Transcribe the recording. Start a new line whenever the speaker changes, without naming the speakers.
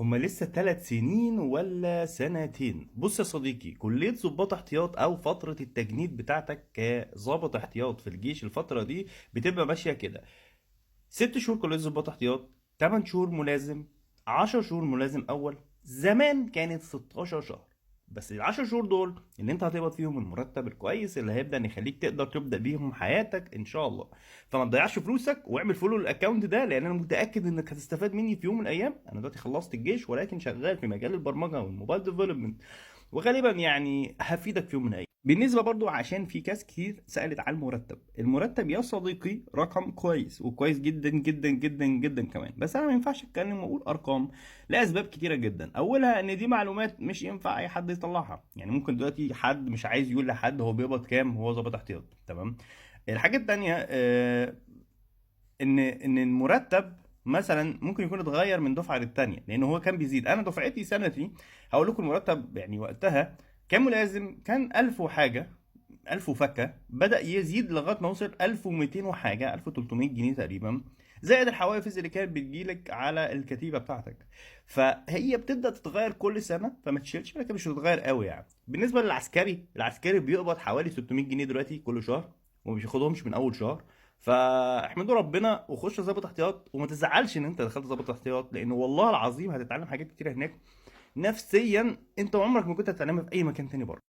هما لسه 3 سنين ولا سنتين؟ بص يا صديقي، كلية ضباط احتياط أو فترة التجنيد بتاعتك كظابط احتياط في الجيش، الفترة دي بتبقى ماشية كده: 6 شهور كلية ضباط احتياط، 8 شهور ملازم، 10 شهور ملازم أول. زمان كانت 16 شهر. بس ال10 شهور دول اللي انت هتقبض فيهم المرتب الكويس اللي هيبدأ ان يخليك تقدر تبدأ بيهم حياتك ان شاء الله. فما تضيعش فلوسك واعمل فولو للاكونت ده، لان انا متأكد انك هتستفاد مني في يوم من الايام. انا دلوقتي خلصت الجيش ولكن شغال في مجال البرمجة والموبايل ديفلوبمنت، وغالبا يعني هفيدك في يوم من الايام. بالنسبه برضو عشان في كاس كتير سالت على المرتب يا صديقي رقم كويس وكويس جدا جدا جدا جدا كمان، بس انا ما ينفعش اتكلم واقول ارقام لاسباب كتيره جدا. اولها ان دي معلومات مش ينفع اي حد يطلعها. يعني ممكن دلوقتي حد مش عايز يقول لحد هو بيقبض كام وهو ظابط احتياط، تمام. الحاجه التانيه ان المرتب مثلا ممكن يكون اتغير من دفعه للتانيه، لان هو كان بيزيد. انا دفعتي سنتي هقول لكم المرتب يعني وقتها كان ملازم كان 1000 وحاجه، 1000 وفكه، بدأ يزيد لغايه ما وصل 1200 وحاجه، 1300 جنيه تقريبا، زائد الحوافز اللي كانت بتجيلك على الكتيبه بتاعتك. فهي بتبدأ تتغير كل سنه، فما تشيلش، لكن مش هتتغير قوي يعني. بالنسبه للعسكري، العسكري بيقبض حوالي 600 جنيه دلوقتي كل شهر، وما بياخدهمش من اول شهر. فاحمدوا ربنا وخش ظابط احتياط، وما تزعلش ان انت دخلت ظابط احتياط، لان والله العظيم هتتعلم حاجات كتيره هناك نفسيا انت عمرك ما كنت هتتعلمها في اي مكان تاني بره.